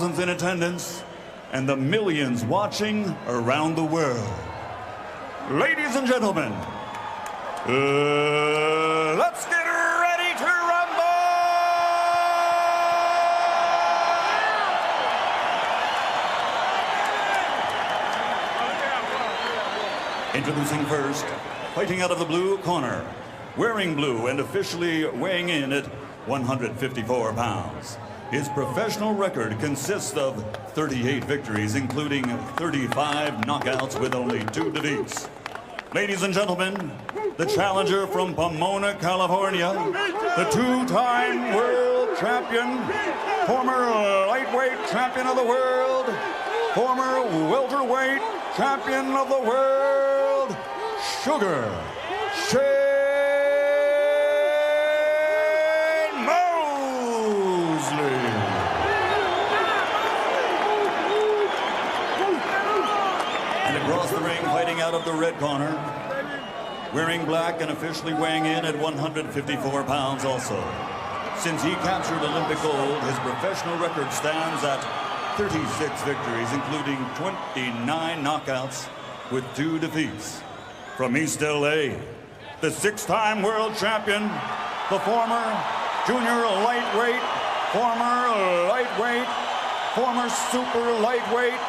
in attendance and the millions watching around the world. Ladies and gentlemen, let's get ready to rumble! Introducing first, fighting out of the blue corner, wearing blue and officially weighing in at 154 pounds. His professional record consists of 38 victories, including 35 knockouts with only 2 defeats. Ladies and gentlemen, the challenger from Pomona, California, the 2-time world champion, former lightweight champion of the world, former welterweight champion of the world, Sugar Shane Mosley. And across the ring, fighting out of the red corner, wearing black and officially weighing in at 154 pounds also. Since he captured Olympic gold, his professional record stands at 36 victories, including 29 knockouts with 2 defeats. From East LA, the 6-time world champion, the former junior lightweight, former lightweight, former super lightweight,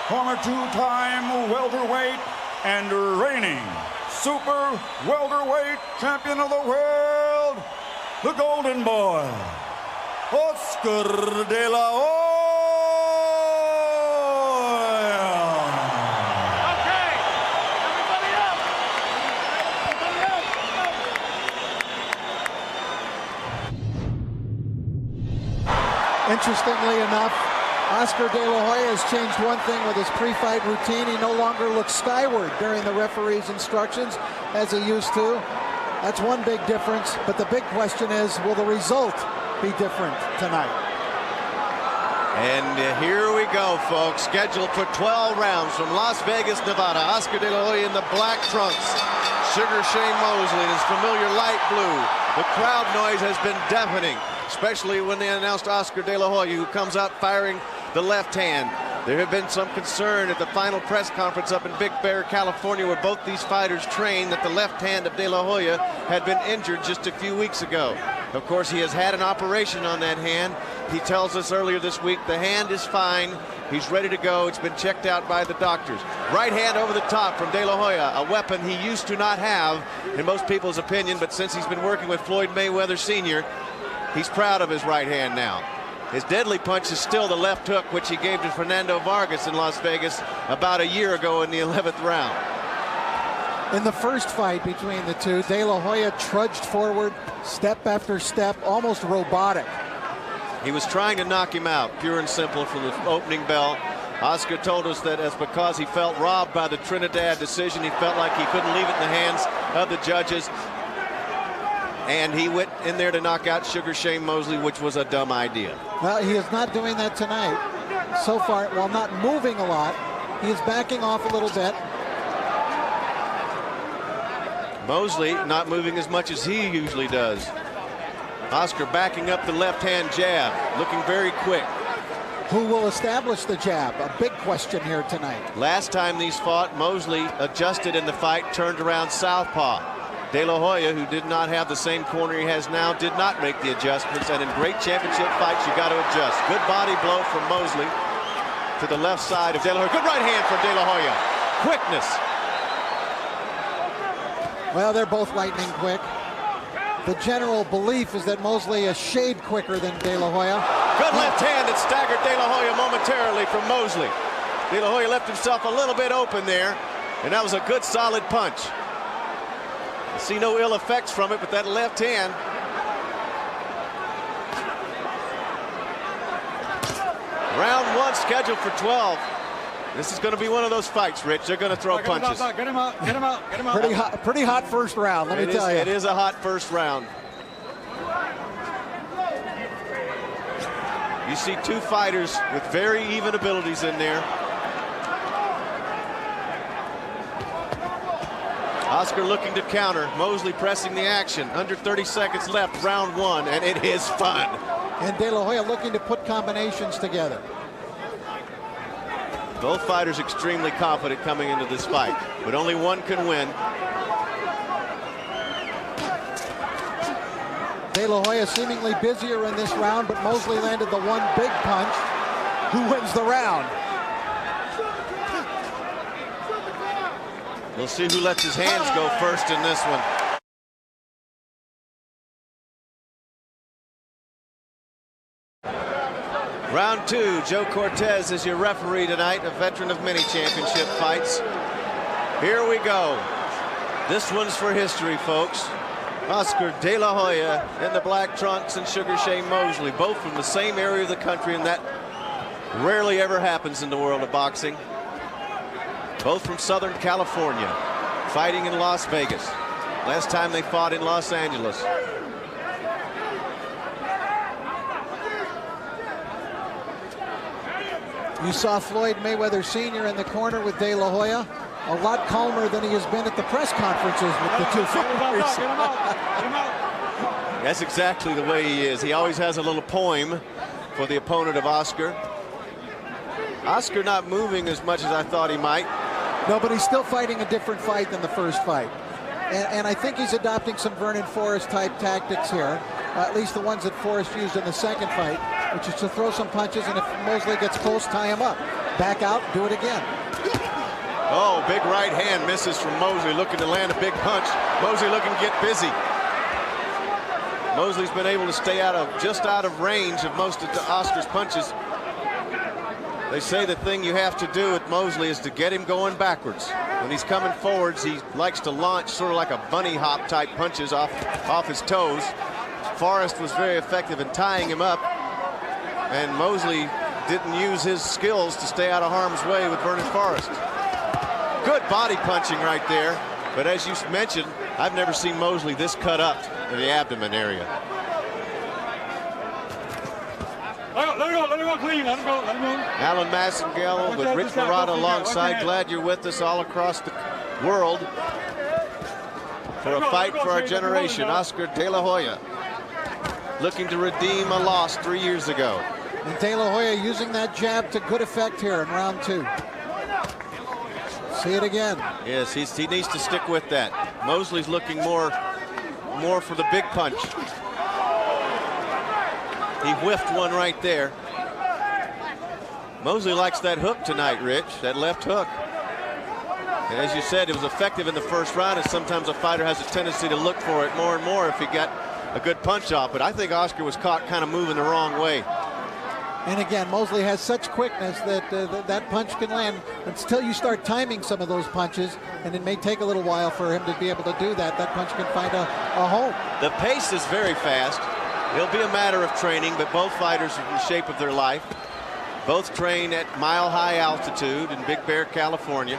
former 2-time welterweight, and reigning super welterweight champion of the world, the Golden Boy, Oscar de la Hoya. Okay, everybody up. Everybody up. Interestingly enough, Oscar de la Hoya has changed one thing with his pre-fight routine. He no longer looks skyward during the referee's instructions as he used to. That's one big difference, but the big question is, will the result be different tonight? And here we go, folks. Scheduled for 12 rounds from Las Vegas, Nevada. Oscar de la Hoya in the black trunks. Sugar Shane Mosley in his familiar light blue. The crowd noise has been deafening, especially when they announced Oscar de la Hoya, who comes out firing the left hand. There had been some concern at the final press conference up in Big Bear, California, where both these fighters trained, that the left hand of de la Hoya had been injured just a few weeks ago. Of course, he has had an operation on that hand. He tells us earlier this week the hand is fine. He's ready to go. It's been checked out by the doctors. Right hand over the top from de la Hoya, a weapon he used to not have in most people's opinion, but since he's been working with Floyd Mayweather Sr., he's proud of his right hand now. His deadly punch is still the left hook, which he gave to Fernando Vargas in Las Vegas about a year ago in the 11th round. In the first fight between the two, de la Hoya trudged forward, step after step, almost robotic. He was trying to knock him out, pure and simple, from the opening bell. Oscar told us that it's because he felt robbed by the Trinidad decision. He felt like he couldn't leave it in the hands of the judges. And he went in there to knock out Sugar Shane Mosley, which was a dumb idea. Well, he is not doing that tonight. So far, while not moving a lot, he is backing off a little bit. Mosley not moving as much as he usually does. Oscar backing up the left-hand jab, looking very quick. Who will establish the jab? A big question here tonight. Last time these fought, Mosley adjusted in the fight, turned around southpaw. De la Hoya, who did not have the same corner he has now, did not make the adjustments, and in great championship fights, you got to adjust. Good body blow from Mosley to the left side of De La Hoya. Good right hand from De La Hoya. Quickness. Well, they're both lightning quick. The general belief is that Mosley is a shade quicker than De La Hoya. Good left hand that staggered De La Hoya momentarily from Mosley. De La Hoya left himself a little bit open there, and that was a good solid punch. I see no ill effects from it, but that left hand. Round 1 scheduled for 12. This is going to be one of those fights, Rich. They're going to throw punches. Get him out, get him out, get him out. Pretty hot first round, let me tell you. It is a hot first round. You see two fighters with very even abilities in there. Oscar looking to counter. Mosley pressing the action. Under 30 seconds left, round 1, and it is fun. And De La Hoya looking to put combinations together. Both fighters extremely confident coming into this fight, but only one can win. De La Hoya seemingly busier in this round, but Mosley landed the one big punch. Who wins the round? We'll see who lets his hands go first in this one. Round 2, Joe Cortez is your referee tonight, a veteran of many championship fights. Here we go. This one's for history, folks. Oscar De La Hoya in the black trunks and Sugar Shane Mosley, both from the same area of the country, and that rarely ever happens in the world of boxing. Both from Southern California, fighting in Las Vegas. Last time they fought in Los Angeles. You saw Floyd Mayweather Sr. in the corner with De La Hoya. A lot calmer than he has been at the press conferences with the two fighters. That's exactly the way he is. He always has a little poem for the opponent of Oscar. Oscar not moving as much as I thought he might. No, but he's still fighting a different fight than the first fight. And I think he's adopting some Vernon Forrest type tactics here, at least the ones that Forrest used in the second fight, which is to throw some punches, and if Mosley gets close, tie him up. Back out, do it again. Oh, big right hand misses from Mosley, looking to land a big punch. Mosley looking to get busy. Mosley's been able to stay just out of range of most of Oscar's punches. They say the thing you have to do with Mosley is to get him going backwards. When he's coming forwards, he likes to launch sort of like a bunny hop type punches off his toes. Forrest was very effective in tying him up, and Mosley didn't use his skills to stay out of harm's way with Vernon Forrest. Good body punching right there, but as you mentioned, I've never seen Mosley this cut up in the abdomen area. Let it go clean, let it go. Alan Massengale with Rich Murata alongside. Glad you're with us all across the world for a fight for our generation. Oscar De La Hoya looking to redeem a loss 3 years ago. And De La Hoya using that jab to good effect here in round 2. See it again. Yes, he needs to stick with that. Mosley's looking more for the big punch. He whiffed one right there. Mosley likes that hook tonight, Rich, that left hook. And as you said, it was effective in the first round, and sometimes a fighter has a tendency to look for it more and more if he got a good punch off. But I think Oscar was caught kind of moving the wrong way. And again, Mosley has such quickness that that punch can land until you start timing some of those punches, and it may take a little while for him to be able to do that. That punch can find a home. The pace is very fast. It'll be a matter of training, but both fighters are in the shape of their life. Both train at mile-high altitude in Big Bear, California.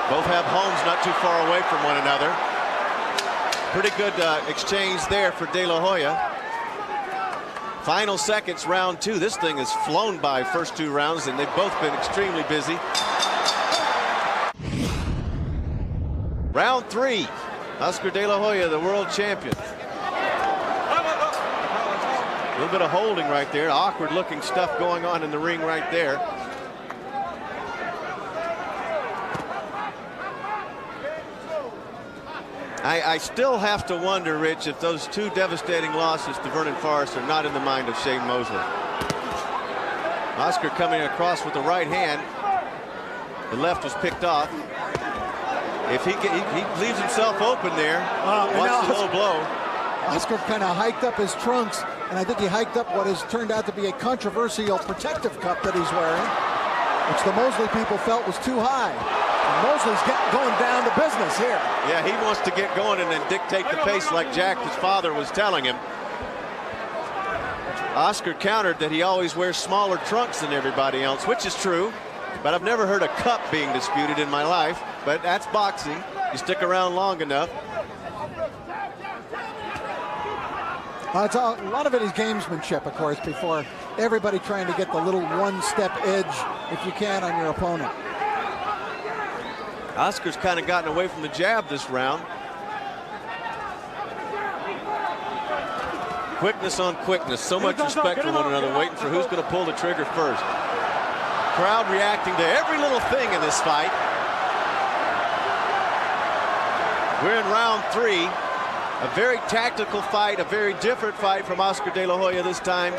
Both have homes not too far away from one another. Pretty good exchange there for De La Hoya. Final seconds, round 2. This thing has flown by first 2 rounds, and they've both been extremely busy. Round 3. Oscar De La Hoya, the world champion. A little bit of holding right there. Awkward looking stuff going on in the ring right there. I still have to wonder, Rich, if those 2 devastating losses to Vernon Forrest are not in the mind of Shane Mosley. Oscar coming across with the right hand. The left was picked off. If he leaves himself open there, watch the low blow. Oscar kind of hiked up his trunks, and I think he hiked up what has turned out to be a controversial protective cup that he's wearing, which the Mosley people felt was too high. And Mosley's going down to business here. Yeah, he wants to get going and then dictate the pace like Jack, his father, was telling him. Oscar countered that he always wears smaller trunks than everybody else, which is true, but I've never heard a cup being disputed in my life. But that's boxing. You stick around long enough. A lot of it is gamesmanship, of course, before everybody trying to get the little one-step edge, if you can, on your opponent. Oscar's kind of gotten away from the jab this round. Quickness on quickness. So much respect for one another, waiting for who's going to pull the trigger first. Crowd reacting to every little thing in this fight. We're in round 3. A very tactical fight, a very different fight from Oscar De La Hoya this time.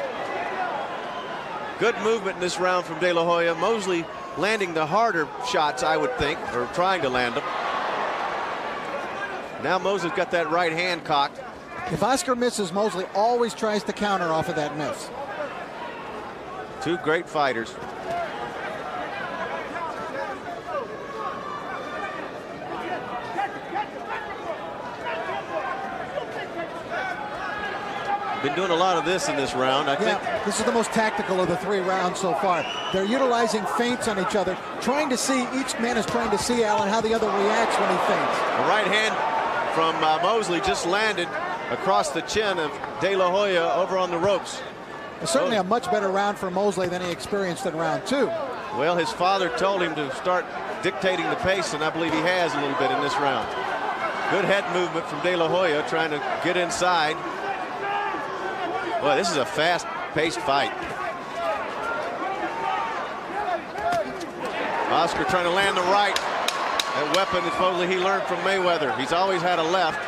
Good movement in this round from De La Hoya. Mosley landing the harder shots, I would think, or trying to land them. Now Mosley's got that right hand cocked. If Oscar misses, Mosley always tries to counter off of that miss. Two great fighters. Been doing a lot of this in this round, I think. This is the most tactical of the 3 rounds so far. They're utilizing feints on each other, trying to see, each man is trying to see, Alan, how the other reacts when he feints. A right hand from Mosley just landed across the chin of De La Hoya over on the ropes. It's certainly a much better round for Mosley than he experienced in round 2. Well, his father told him to start dictating the pace, and I believe he has a little bit in this round. Good head movement from De La Hoya, trying to get inside. Boy, this is a fast-paced fight. Oscar trying to land the right. That weapon that supposedly he learned from Mayweather. He's always had a left.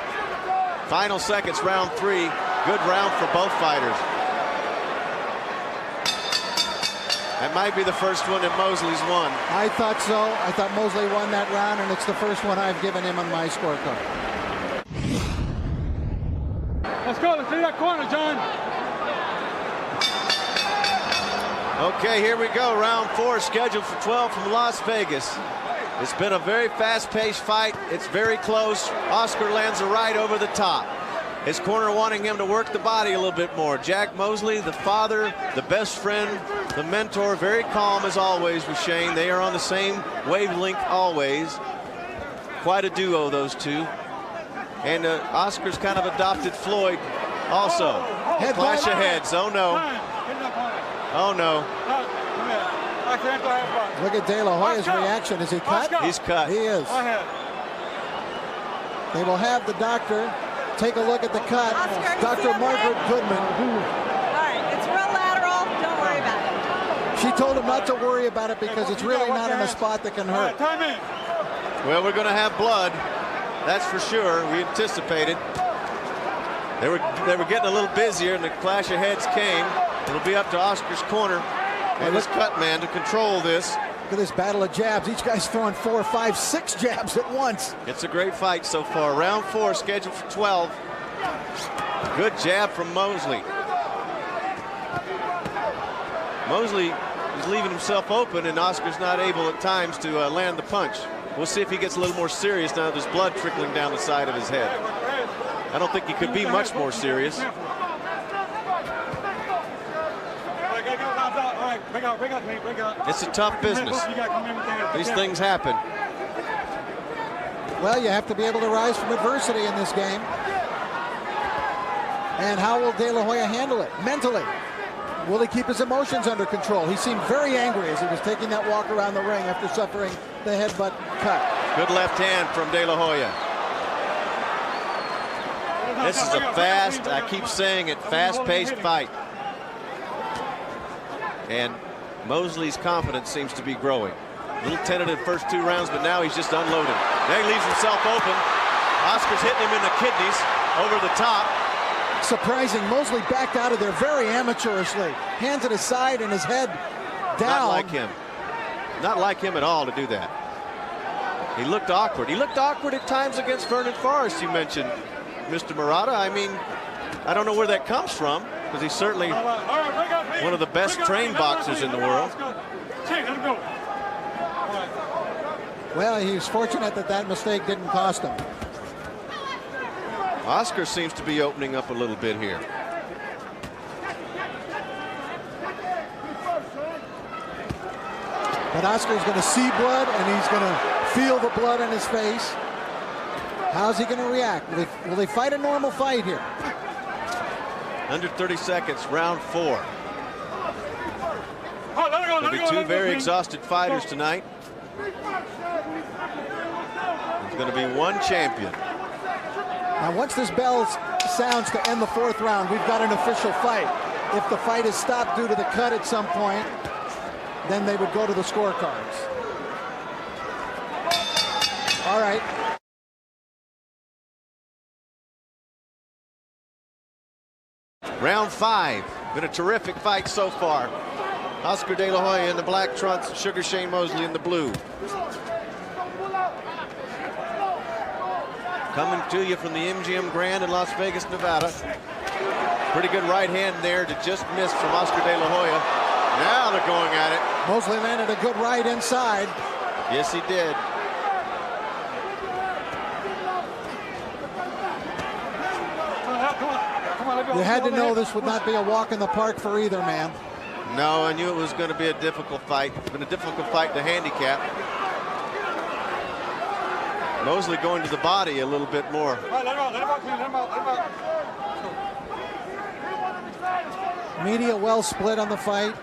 Final seconds, round 3. Good round for both fighters. That might be the first one that Mosley's won. I thought so. I thought Mosley won that round, and it's the first one I've given him on my scorecard. Let's go. Let's see that corner, John. Okay, here we go. Round 4 scheduled for 12 from Las Vegas. It's been a very fast-paced fight. It's very close. Oscar lands a right over the top. His corner wanting him to work the body a little bit more. Jack Mosley, the father, the best friend, the mentor, very calm as always with Shane. They are on the same wavelength always. Quite a duo, those two. And Oscar's kind of adopted Floyd also. Clash of heads. Oh, no. Oh, no. Look at De La Hoya's reaction. Is he cut? He's cut. He is. They will have the doctor take a look at the cut. Dr. Margaret Goodman. All right, it's real lateral. Don't worry about it. She told him not to worry about it because it's really not in a spot that can hurt. Well, we're going to have blood. That's for sure. We anticipated. They were getting a little busier, and the clash of heads came. It'll be up to Oscar's corner and his cut man to control this. Look at this battle of jabs. Each guy's throwing 4, 5, 6 jabs at once. It's a great fight so far. Round 4 scheduled for 12. Good jab from Mosley. Mosley is leaving himself open, and Oscar's not able at times to land the punch. We'll see if he gets a little more serious now. There's blood trickling down the side of his head. I don't think he could be much more serious. It's a tough business. These things happen. Well, you have to be able to rise from adversity in this game. And how will De La Hoya handle it mentally? Will he keep his emotions under control? He seemed very angry as he was taking that walk around the ring after suffering the headbutt cut. Good left hand from De La Hoya. This is a fast, I keep saying it, fast-paced fight. And Mosley's confidence seems to be growing. A little tentative first 2 rounds, but now he's just unloaded. Now he leaves himself open. Oscar's hitting him in the kidneys over the top. Surprising, Mosley backed out of there very amateurishly. Hands at his side and his head down. Not like him. Not like him at all to do that. He looked awkward. He looked awkward at times against Vernon Forrest, you mentioned, Mr. Murata. I mean, I don't know where that comes from, because he's certainly one of the best trained boxers in the world. Well, he's fortunate that that mistake didn't cost him. Oscar seems to be opening up a little bit here. But Oscar's going to see blood, and he's going to feel the blood in his face. How's he going to react? Will they fight a normal fight here? Under 30 seconds, round 4. There'll be 2 very exhausted fighters tonight. There's going to be 1 champion. Now, once this bell sounds to end the 4th round, we've got an official fight. If the fight is stopped due to the cut at some point, then they would go to the scorecards. All right. Round 5. Been a terrific fight so far. Oscar De La Hoya in the black trunks, Sugar Shane Mosley in the blue. Coming to you from the MGM Grand in Las Vegas, Nevada. Pretty good right hand there to just miss from Oscar De La Hoya. Now they're going at it. Mosley landed a good right inside. Yes, he did. You had to know this would not be a walk in the park for either man. No, I knew it was going to be a difficult fight. It's been a difficult fight to handicap. Mosley going to the body a little bit more. Media well split on the fight.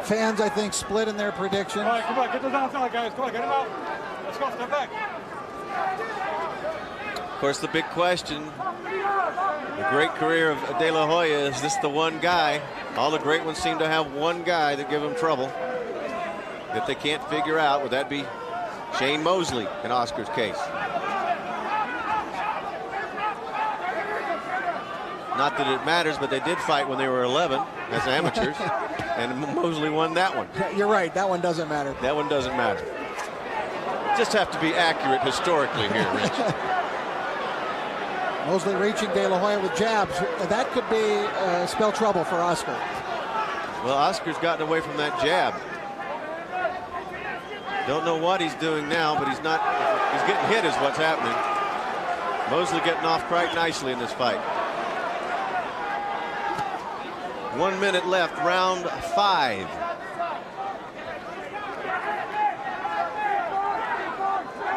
Fans, I think, split in their predictions. All right, come on, get those outside, guys. Come on, get them out. Let's go, step back. Of course, the big question, the great career of De La Hoya, is this the one guy? All the great ones seem to have one guy that give them trouble that they can't figure out. Would that be Shane Mosley in Oscar's case? Not that it matters, but they did fight when they were 11 as amateurs, and Mosley won that one. You're right, that one doesn't matter. That one doesn't matter. Just have to be accurate historically here, Rich. Mosley reaching De La Hoya with jabs. That could be spell trouble for Oscar. Well, Oscar's gotten away from that jab. Don't know what he's doing now, but he's not. He's getting hit is what's happening. Mosley getting off quite nicely in this fight. 1 minute left, round 5.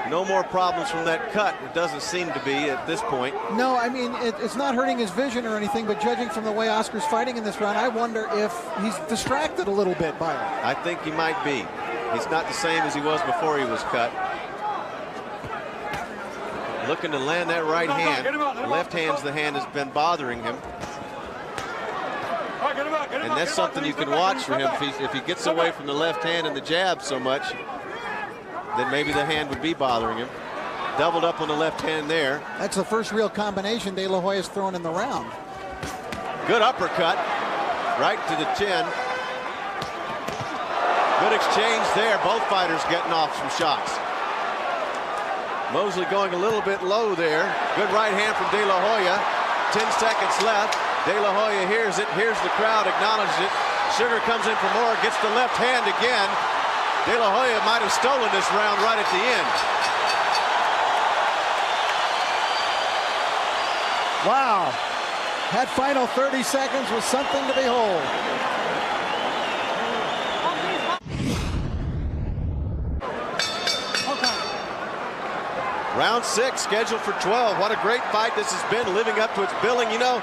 No more problems from that cut. It doesn't seem to be at this point. No, I mean, it's not hurting his vision or anything, but judging from the way Oscar's fighting in this round, I wonder if he's distracted a little bit by it. I think he might be. He's not the same as he was before he was cut. Looking to land that right hand. The left hand's the hand that's been bothering him. And that's something you can watch for him. If he gets away from the left hand and the jab so much, then maybe the hand would be bothering him. Doubled up on the left hand there. That's the first real combination De La Hoya's thrown in the round. Good uppercut, right to the chin. Good exchange there. Both fighters getting off some shots. Mosley going a little bit low there. Good right hand from De La Hoya. 10 seconds left. De La Hoya hears it, hears the crowd, acknowledges it. Sugar comes in for more, gets the left hand again. De La Hoya might have stolen this round right at the end. Wow. That final 30 seconds was something to behold. Round 6 scheduled for 12. What a great fight this has been, living up to its billing. You know,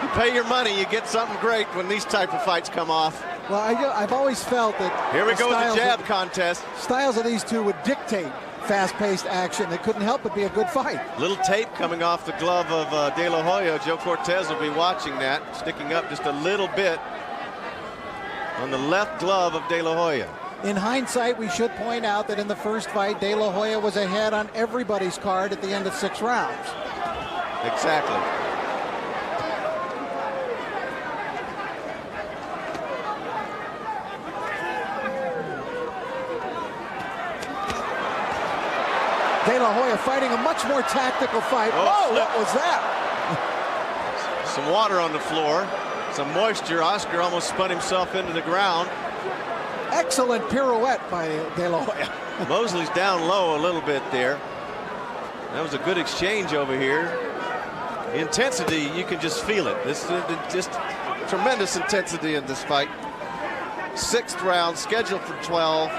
you pay your money, you get something great when these type of fights come off. Well, I've always felt that here we go with the jab contest. Styles of these two would dictate fast-paced action. It couldn't help but be a good fight. Little tape coming off the glove of De La Hoya. Joe Cortez will be watching that, sticking up just a little bit on the left glove of De La Hoya. In hindsight, we should point out that in the first fight, De La Hoya was ahead on everybody's card at the end of 6 rounds. Exactly. De La Hoya fighting a much more tactical fight. Oh, what was that? Some water on the floor, some moisture. Oscar almost spun himself into the ground. Excellent pirouette by De La Hoya. Mosley's down low a little bit there. That was a good exchange over here. The intensity, you can just feel it. This is just tremendous intensity in this fight. 6th round, scheduled for 12.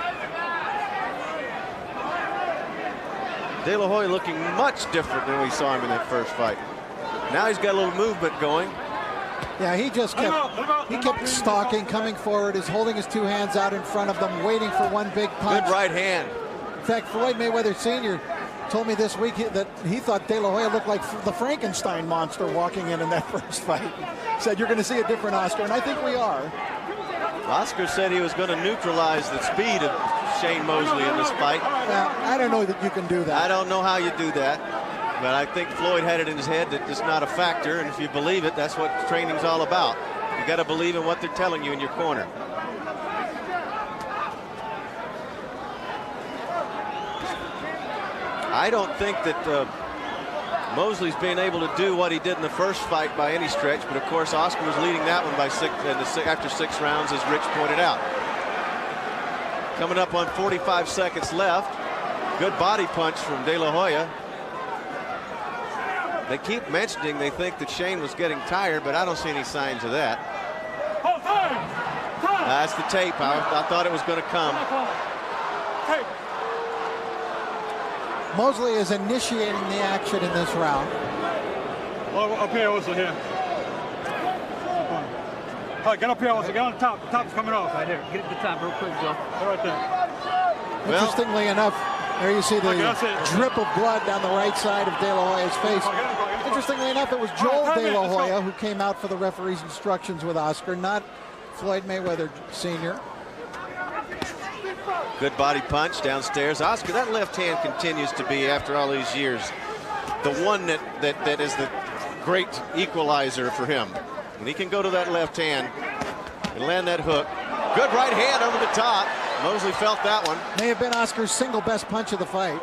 De La Hoya looking much different than we saw him in that first fight. Now he's got a little movement going. Yeah, he just kept stalking, coming forward, is holding his 2 hands out in front of them, waiting for one big punch. Good right hand. In fact, Floyd Mayweather Sr. told me this week that he thought De La Hoya looked like the Frankenstein monster walking in that first fight. Said, you're going to see a different Oscar, and I think we are. Oscar said he was going to neutralize the speed of Shane Mosley in this fight. I don't know that you can do that. I don't know how you do that, but I think Floyd had it in his head that it's not a factor, and if you believe it, that's what training's all about. You got to believe in what they're telling you in your corner. I don't think that Mosley's been able to do what he did in the first fight by any stretch, but of course Oscar was leading that one by after 6 rounds, as Rich pointed out. Coming up on 45 seconds left. Good body punch from De La Hoya. They keep mentioning they think that Shane was getting tired, but I don't see any signs of that. That's the tape. I thought it was going to come. Mosley is initiating the action in this round. Oh, up here also here. All right, get up here also. Get on the top. The top's coming off. Right here. Get the top real quick, Joe. Right there. Interestingly enough, there you see the drip of blood down the right side of De La Hoya's face. Interestingly enough, it was Joel De La Hoya who came out for the referee's instructions with Oscar, not Floyd Mayweather Sr. Good body punch downstairs. Oscar, that left hand continues to be, after all these years, the one that is the great equalizer for him. And he can go to that left hand and land that hook. Good right hand over the top. Mosley felt that one. May have been Oscar's single best punch of the fight.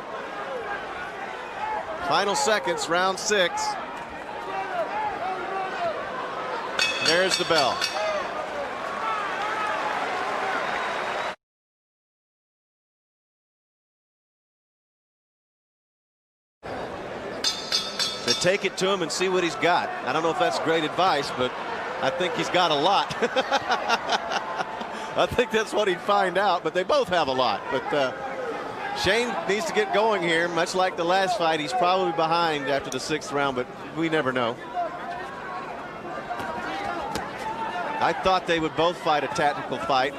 Final seconds, round 6. There's the bell. So take it to him and see what he's got. I don't know if that's great advice, but I think he's got a lot. I think that's what he'd find out, but they both have a lot. But Shane needs to get going here. Much like the last fight, he's probably behind after the 6th round, but we never know. I thought they would both fight a tactical fight.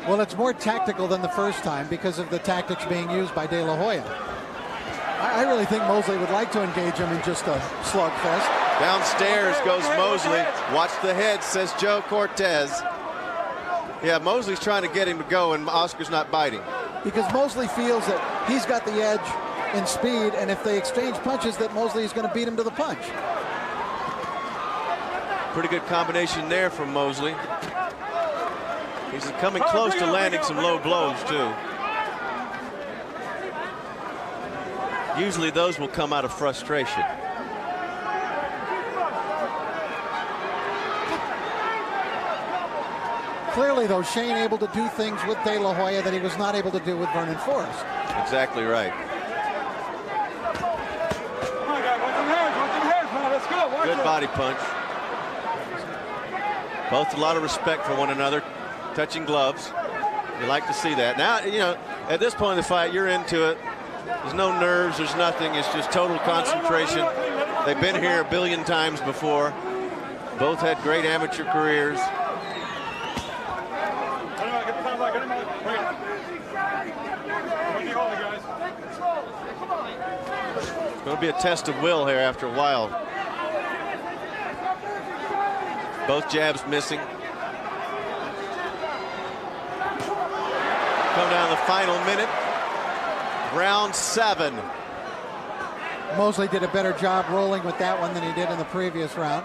Well, it's more tactical than the first time because of the tactics being used by De La Hoya. I really think Mosley would like to engage him in just a slugfest. Downstairs goes Mosley. Watch the head, says Joe Cortez. Yeah, Mosley's trying to get him to go, and Oscar's not biting. Because Mosley feels that he's got the edge in speed, and if they exchange punches, that Mosley is going to beat him to the punch. Pretty good combination there from Mosley. He's coming close to landing some low blows, too. Usually those will come out of frustration. Clearly, though, Shane able to do things with De La Hoya that he was not able to do with Vernon Forrest. Exactly right. Good body punch. Both a lot of respect for one another, touching gloves. You like to see that. Now, you know, at this point in the fight, you're into it. There's no nerves, there's nothing. It's just total concentration. They've been here a billion times before. Both had great amateur careers. It's going to be a test of will here after a while. Both jabs missing. Come down the final minute. Round 7. Mosley did a better job rolling with that one than he did in the previous round.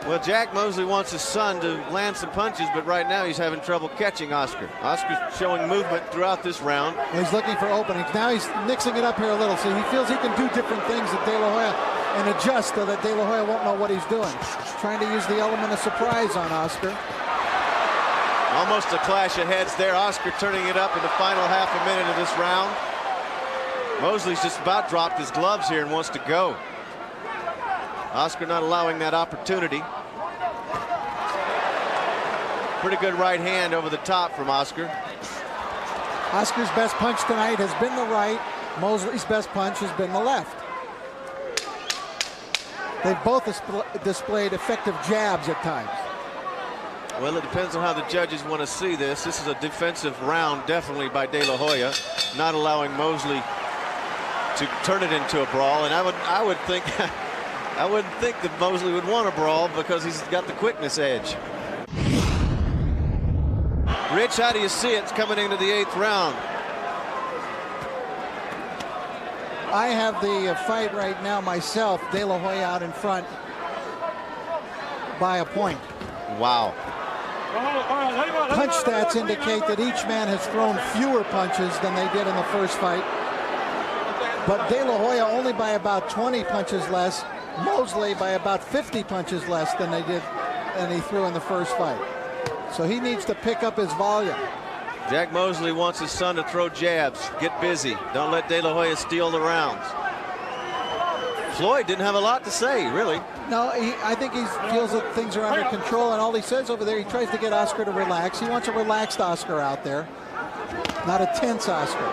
Well, Jack Mosley wants his son to land some punches, but right now he's having trouble catching Oscar. Oscar's showing movement throughout this round. He's looking for openings. Now he's mixing it up here a little, so he feels he can do different things at De La Hoya and adjust so that De La Hoya won't know what he's doing. Trying to use the element of surprise on Oscar. Almost a clash of heads there. Oscar turning it up in the final half a minute of this round. Mosley's just about dropped his gloves here and wants to go. Oscar not allowing that opportunity. Pretty good right hand over the top from Oscar. Oscar's best punch tonight has been the right. Mosley's best punch has been the left. They've both displayed effective jabs at times. Well, it depends on how the judges want to see this. This is a defensive round, definitely, by De La Hoya, not allowing Mosley to turn it into a brawl. And I would think I wouldn't think that Mosley would want to brawl because he's got the quickness edge. Rich, how do you see it coming into the 8th round? I have the fight right now myself. De La Hoya out in front by a point. Wow. Punch stats indicate that each man has thrown fewer punches than they did in the first fight. But De La Hoya only by about 20 punches less. Mosley by about 50 punches less than he threw in the first fight. So he needs to pick up his volume. Jack Mosley wants his son to throw jabs. Get busy. Don't let De La Hoya steal the rounds. Floyd didn't have a lot to say, really. No, I think he feels that things are under control, and all he says over there, he tries to get Oscar to relax. He wants a relaxed Oscar out there, not a tense Oscar.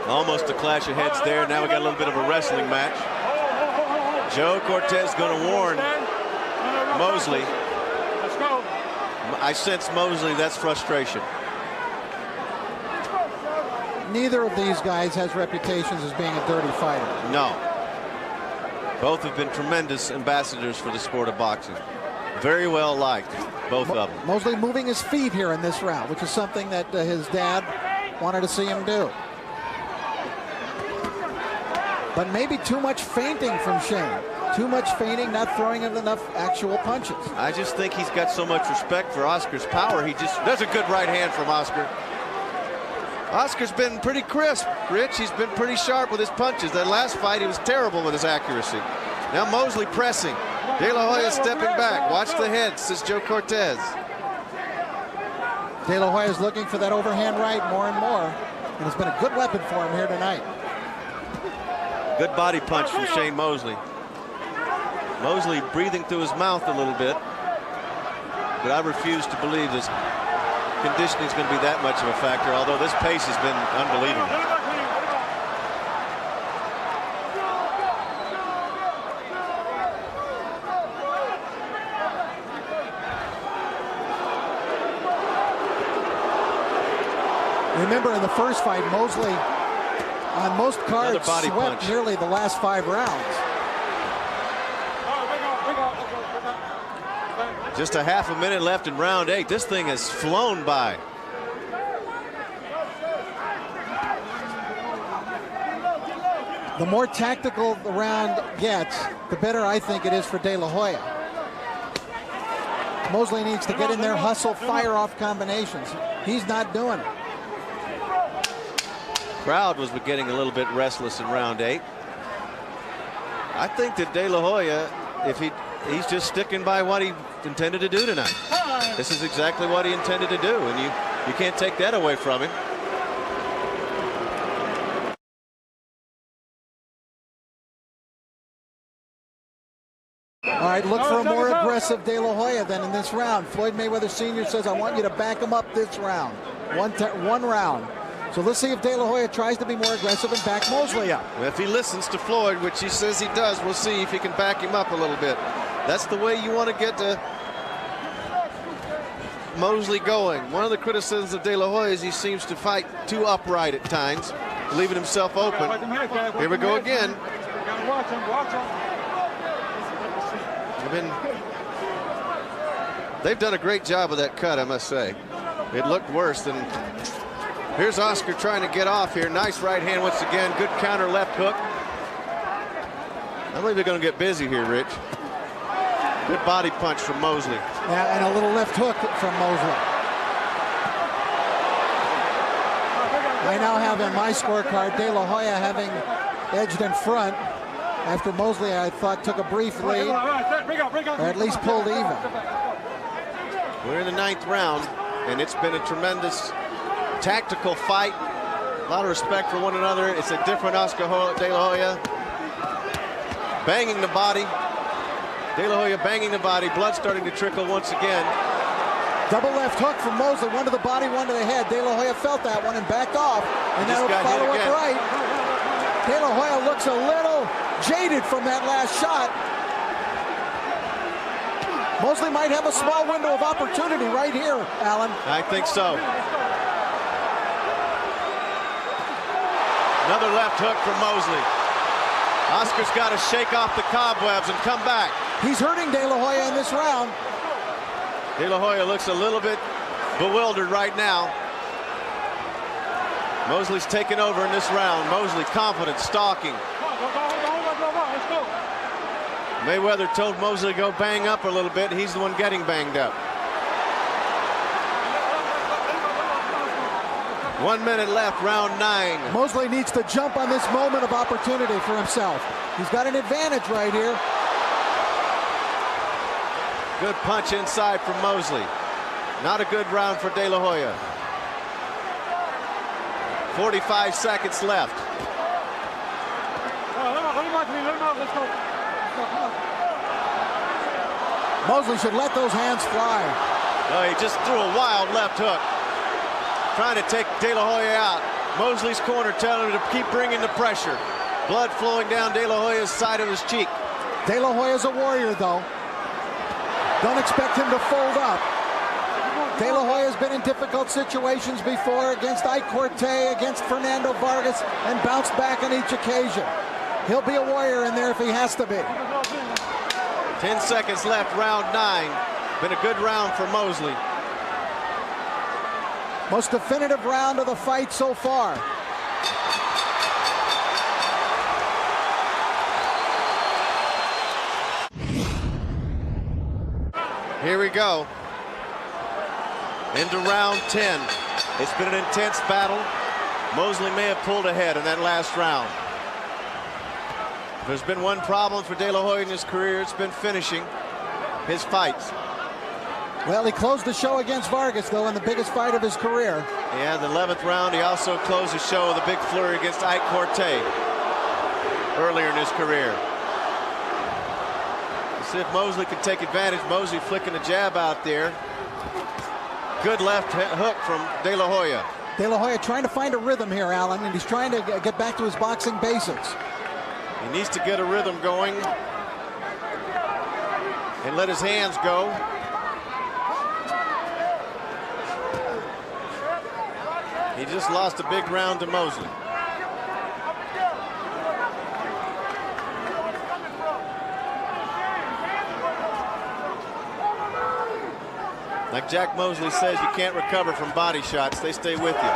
Almost a clash of heads there. Now we got a little bit of a wrestling match. Joe Cortez going to warn Mosley. Let's go. I sense Mosley, that's frustration. Neither of these guys has reputations as being a dirty fighter. No. Both have been tremendous ambassadors for the sport of boxing. Very well liked, both of them. Mosley moving his feet here in this round, which is something that his dad wanted to see him do. But maybe too much feinting from Shane. Too much feinting, not throwing him enough actual punches. I just think he's got so much respect for Oscar's power. There's a good right hand from Oscar. Oscar's been pretty crisp, Rich. He's been pretty sharp with his punches. That last fight, he was terrible with his accuracy. Now Mosley pressing. De La Hoya stepping back. Watch the head, says Joe Cortez. De La Hoya is looking for that overhand right more and more. And it's been a good weapon for him here tonight. Good body punch from Shane Mosley. Mosley breathing through his mouth a little bit. But I refuse to believe his conditioning is going to be that much of a factor, although this pace has been unbelievable. Remember in the first fight, Mosley on most cards swept nearly the last 5 rounds. Just a half a minute left in round 8. This thing has flown by. The more tactical the round gets, the better I think it is for De La Hoya. Mosley needs to get in there, hustle, fire off combinations. He's not doing it. Crowd was getting a little bit restless in round 8. I think that De La Hoya, if he's just sticking by what he intended to do tonight. This is exactly what he intended to do, and you can't take that away from him. All right, look for a more aggressive De La Hoya than in this round. Floyd Mayweather Sr. says, I want you to back him up this round. One round. So let's see if De La Hoya tries to be more aggressive and back Mosley up. Well, if he listens to Floyd, which he says he does, we'll see if he can back him up a little bit. That's the way you want to get to Mosley going. One of the criticisms of De La Hoya is he seems to fight too upright at times, leaving himself open. Here we go again. They've done a great job of that cut, I must say. It looked worse than... Here's Oscar trying to get off here. Nice right hand once again. Good counter left hook. I believe they're going to get busy here, Rich. Good body punch from Mosley. Yeah, and a little left hook from Mosley. I now have in my scorecard De La Hoya having edged in front after Mosley, I thought, took a brief lead, or at least pulled even. We're in the 9th round, and it's been a tremendous tactical fight. A lot of respect for one another. It's a different Oscar De La Hoya. Banging the body. De La Hoya banging the body. Blood starting to trickle once again. Double left hook from Mosley. One to the body, one to the head. De La Hoya felt that one and backed off. And now follow up right. De La Hoya looks a little jaded from that last shot. Mosley might have a small window of opportunity right here, Alan. I think so. Another left hook from Mosley. Oscar's got to shake off the cobwebs and come back. He's hurting De La Hoya in this round. De La Hoya looks a little bit bewildered right now. Mosley's taken over in this round. Mosley confident, stalking. Mayweather told Mosley to go bang up a little bit. He's the one getting banged up. 1 minute left, round 9. Mosley needs to jump on this moment of opportunity for himself. He's got an advantage right here. Good punch inside from Mosley. Not a good round for De La Hoya. 45 seconds left. Mosley should let those hands fly. No, he just threw a wild left hook, trying to take De La Hoya out. Mosley's corner telling him to keep bringing the pressure. Blood flowing down De La Hoya's side of his cheek. De La Hoya's a warrior, though. Don't expect him to fold up. De La Hoya's been in difficult situations before against Ike Corte, against Fernando Vargas, and bounced back on each occasion. He'll be a warrior in there if he has to be. 10 seconds left, round 9. Been a good round for Mosley. Most definitive round of the fight so far. Here we go. Into round 10. It's been an intense battle. Mosley may have pulled ahead in that last round. If there's been one problem for De La Hoya in his career, it's been finishing his fights. Well, he closed the show against Vargas, though, in the biggest fight of his career. Yeah, the 11th round, he also closed the show with a big flurry against Ike Corte earlier in his career. Let's see if Mosley can take advantage. Mosley flicking a jab out there. Good left hook from De La Hoya. De La Hoya trying to find a rhythm here, Alan, and he's trying to get back to his boxing basics. He needs to get a rhythm going and let his hands go. He just lost a big round to Mosley. Like Jack Mosley says, you can't recover from body shots. They stay with you.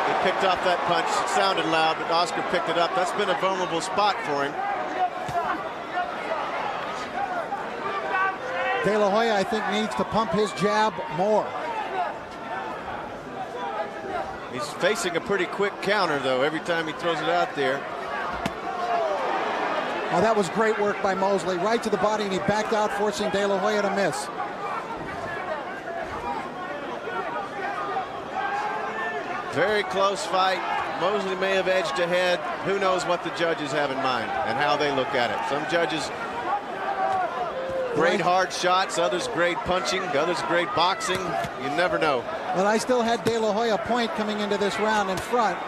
He picked up that punch. It sounded loud, but Oscar picked it up. That's been a vulnerable spot for him. De La Hoya, I think, needs to pump his jab more. He's facing a pretty quick counter, though, every time he throws it out there. Oh, that was great work by Mosley. Right to the body, and he backed out, forcing De La Hoya to miss. Very close fight. Mosley may have edged ahead. Who knows what the judges have in mind and how they look at it. Some judges great hard shots, others great punching, others great boxing. You never know. But I still had De La Hoya point coming into this round in front.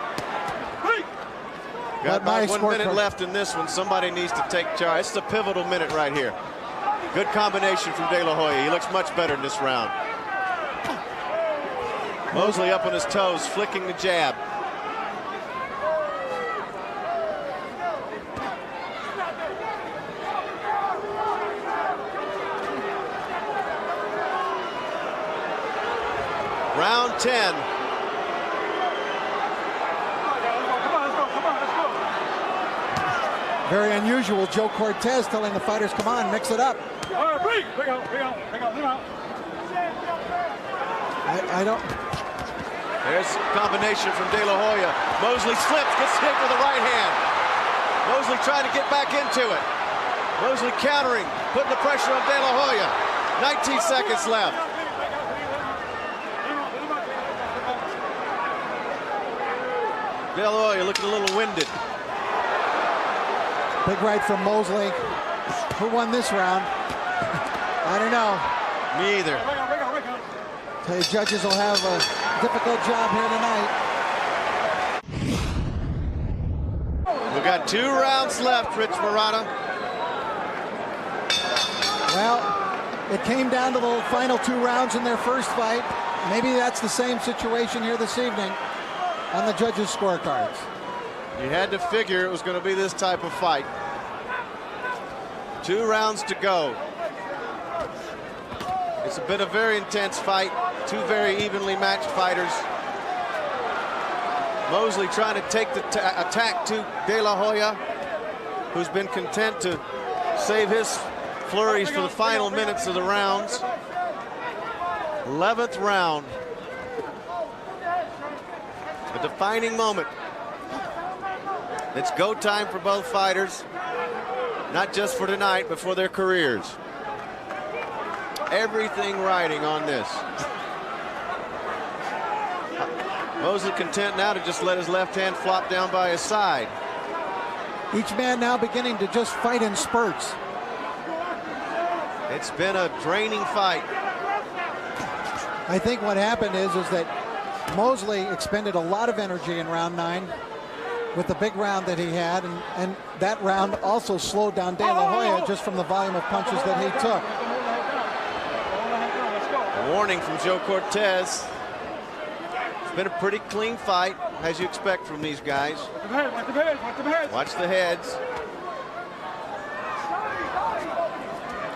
Got about 1 minute left in this one. Somebody needs to take charge. It's a pivotal minute right here. Good combination from De La Hoya. He looks much better in this round. Mosley up on his toes, flicking the jab. Round 10. Very unusual. Joe Cortez telling the fighters, come on, mix it up. All right, bring out. I don't... There's a combination from De La Hoya. Mosley slips, gets hit with the right hand. Mosley trying to get back into it. Mosley countering, putting the pressure on De La Hoya. 19 seconds left. De La Hoya looking a little winded. Big right from Mosley. Who won this round? I don't know. Me either. The judges will have a difficult job here tonight. We've got 2 rounds left, Rich Murata. Well, it came down to the final 2 rounds in their first fight. Maybe that's the same situation here this evening on the judges' scorecards. You had to figure it was going to be this type of fight. 2 rounds to go. It's been a very intense fight. 2 very evenly matched fighters. Mosley trying to take the attack to De La Hoya, who's been content to save his flurries for the final minutes of the rounds. 11th round. A defining moment. It's go time for both fighters, not just for tonight, but for their careers. Everything riding on this. Mosley content now to just let his left hand flop down by his side. Each man now beginning to just fight in spurts. It's been a draining fight. I think what happened is that Mosley expended a lot of energy in round 9 with the big round that he had, and that round also slowed down De La Hoya just from the volume of punches that he took. A warning from Joe Cortez. It's been a pretty clean fight, as you expect from these guys. Watch the heads.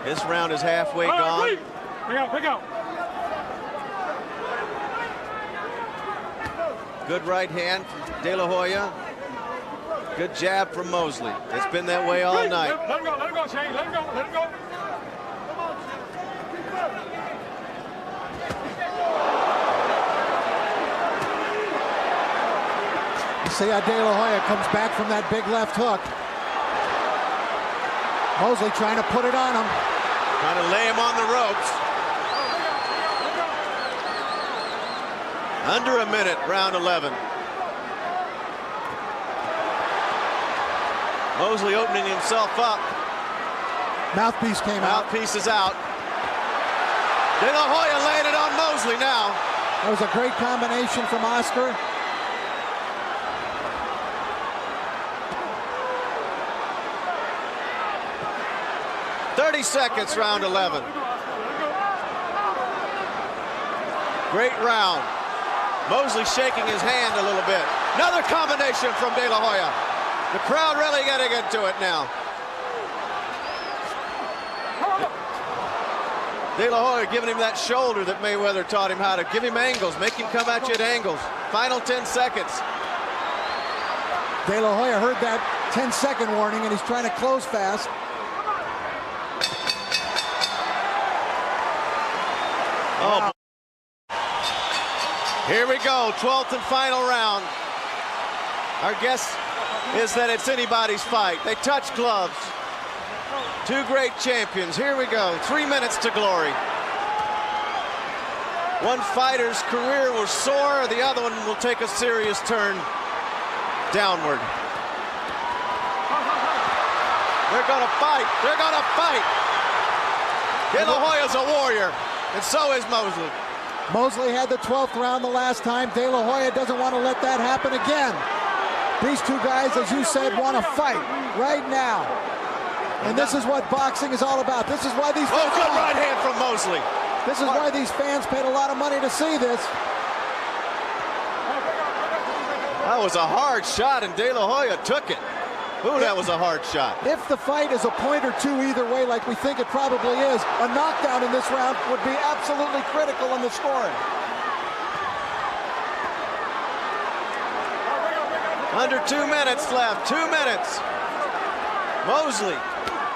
This round is halfway gone. Pick out. Good right hand from De La Hoya. Good jab from Mosley. It's been that way all night. Let him go, Shane. Let him go. You see how De La Hoya comes back from that big left hook. Mosley trying to put it on him. Trying to lay him on the ropes. Under a minute, round 11. Mosley opening himself up. Mouthpiece came out. Mouthpiece is out. De La Hoya laying it on Mosley now. That was a great combination from Oscar. .30 seconds, round 11. Great round. Mosley shaking his hand a little bit. Another combination from De La Hoya. The crowd really getting into it now. De La Hoya giving him that shoulder that Mayweather taught him how to. Give him angles, make him come at you at angles. Final 10 seconds. De La Hoya heard that 10-second warning, and he's trying to close fast. Oh. Here we go, 12th and final round. Our guess is that it's anybody's fight. They touch gloves. 2 great champions. Here we go, 3 minutes to glory. One fighter's career will soar, the other one will take a serious turn downward. They're gonna fight, they're gonna fight. De La Hoya's a warrior, and so is Mosley. Mosley had the 12th round the last time. De La Hoya doesn't want to let that happen again. These 2 guys, as you said, want to fight right now. And this is what boxing is all about. This is why these fans... Oh, good right hand from Mosley. This is why these fans paid a lot of money to see this. That was a hard shot, and De La Hoya took it. Ooh, that was a hard shot. If the fight is a point or 2 either way, like we think it probably is, a knockdown in this round would be absolutely critical in the scoring. Under 2 minutes left, 2 minutes. Mosley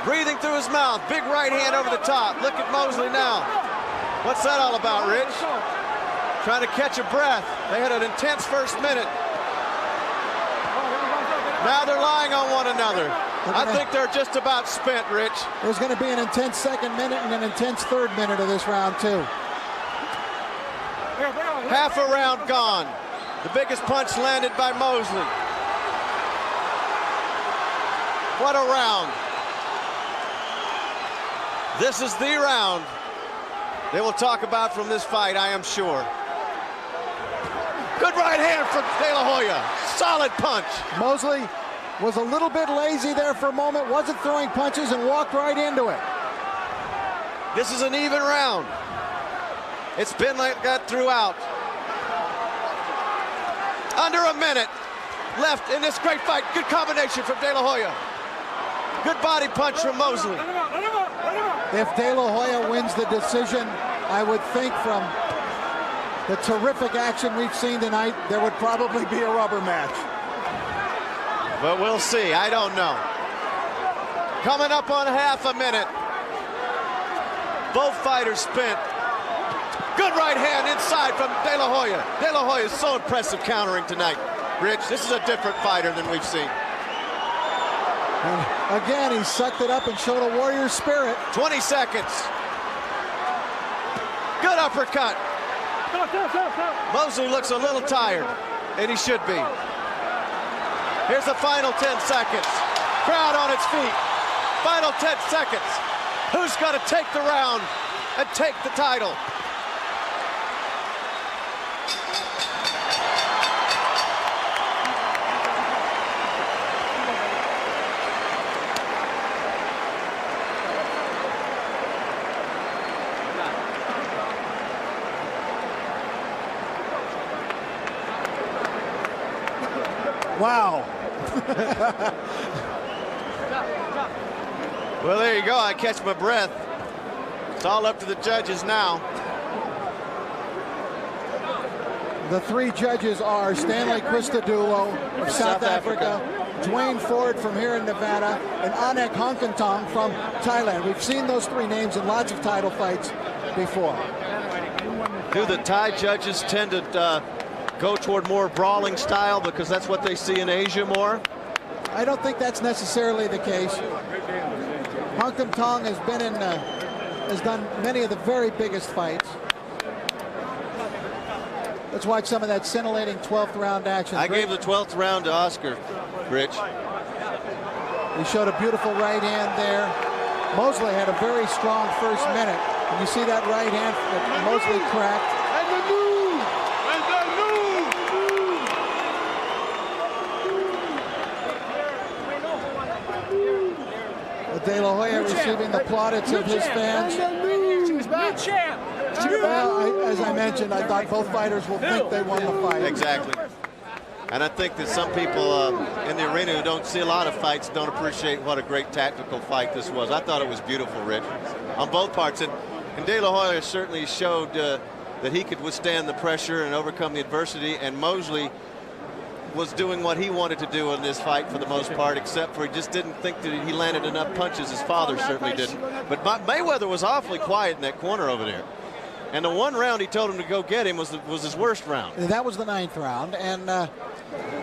breathing through his mouth, big right hand over the top. Look at Mosley now. What's that all about, Rich? Trying to catch a breath. They had an intense first minute. Now they're lying on one another. I think they're just about spent, Rich. There's going to be an intense second minute and an intense third minute of this round, too. Half a round gone. The biggest punch landed by Mosley. What a round. This is the round they will talk about from this fight, I am sure. Good right hand from De La Hoya. Solid punch. Mosley was a little bit lazy there for a moment, wasn't throwing punches, and walked right into it. This is an even round. It's been like that throughout. Under a minute. left in this great fight. Good combination from De La Hoya. Good body punch from Mosley. If De La Hoya wins the decision, I would think from the terrific action we've seen tonight, there would probably be a rubber match. But we'll see. I don't know. Coming up on half a minute. Both fighters spent. Good right hand inside from De La Hoya. De La Hoya is so impressive countering tonight. Rich, this is a different fighter than we've seen. And again, he sucked it up and showed a warrior spirit. 20 seconds. Good uppercut. Mosley looks a little tired, and he should be. Here's the final 10 seconds. Crowd on its feet. Final 10 seconds. Who's going to take the round and take the title? Wow. Well, there you go. I catch my breath. It's all up to the judges now. The three judges are Stanley Christodoulou of South Africa, Dwayne Ford from here in Nevada, and Anek Honkantong from Thailand. We've seen those three names in lots of title fights before. Do the Thai judges tend to go toward more brawling style because that's what they see in Asia more? I don't think that's necessarily the case. Honkantong has been in, has done many of the very biggest fights. Let's watch some of that scintillating 12th round action. I gave the 12th round to Oscar, Rich. He showed a beautiful right hand there. Mosley had a very strong first minute. And you see that right hand that Mosley cracked. De La Hoya receiving the plaudits of his fans. Well, as I mentioned, I thought both fighters will think they won the fight. Exactly. And I think that some people in the arena who don't see a lot of fights don't appreciate what a great tactical fight this was. I thought it was beautiful, Rich, on both parts. And De La Hoya certainly showed that he could withstand the pressure and overcome the adversity. And Mosley was doing what he wanted to do in this fight for the most part, except for he just didn't think that he landed enough punches. His father certainly didn't. But Mayweather was awfully quiet in that corner over there. And the one round he told him to go get him was his worst round. That was the 9th round. And,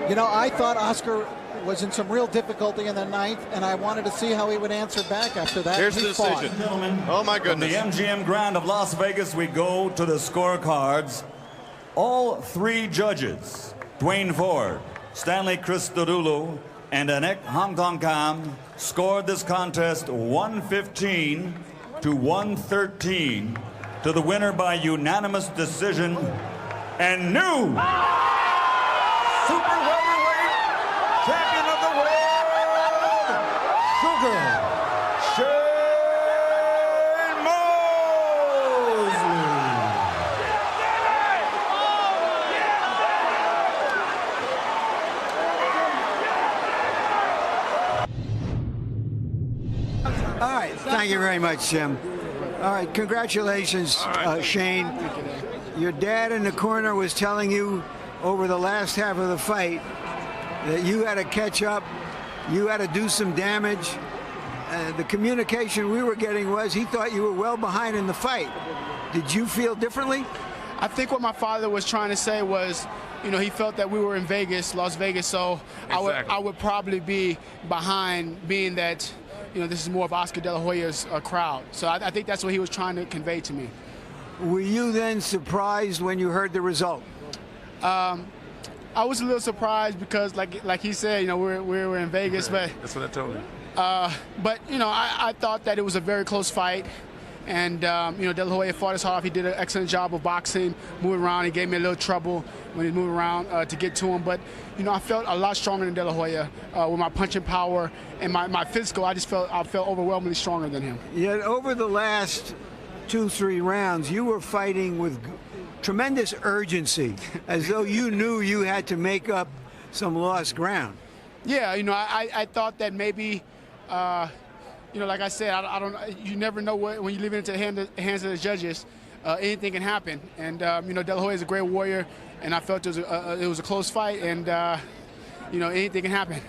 you know, I thought Oscar was in some real difficulty in the 9th, and I wanted to see how he would answer back after that. Here's the decision. Gentlemen, oh, my goodness. From the MGM Grand of Las Vegas, we go to the scorecards. All three judges, Dwayne Ford, Stanley Christodoulou, and Anek Honkantong, scored this contest 115 to 113 to the winner by unanimous decision and new super welterweight champion of the world, Sugar Shane Mosley. All right, thank you very much, Jim. All right, congratulations, Shane. Your dad in the corner was telling you over the last half of the fight that you had to catch up, you had to do some damage. The communication we were getting was he thought you were well behind in the fight. Did you feel differently? I think what my father was trying to say was, you know, he felt that we were in Vegas, Las Vegas, so I would probably be behind, being that, you know, this is more of Oscar De La Hoya's crowd. So I think that's what he was trying to convey to me. Were you then surprised when you heard the result? I was a little surprised because, like he said, you know, we were in Vegas, but That's what I told him. but you know, I thought that it was a very close fight, and you know, De La Hoya fought his heart off. He did an excellent job of boxing, moving around. He gave me a little trouble when he moved around to get to him, but you know, I felt a lot stronger than De La Hoya with my punching power and my physical. I felt overwhelmingly stronger than him. Yet over the last 2-3 rounds, you were fighting with tremendous urgency, as though you knew you had to make up some lost ground. Yeah, I thought that maybe, like I said, I don't. You never know when you leave it into the hands of the judges. Anything can happen, and De La Hoya is a great warrior, and I felt it was a close fight, and anything can happen.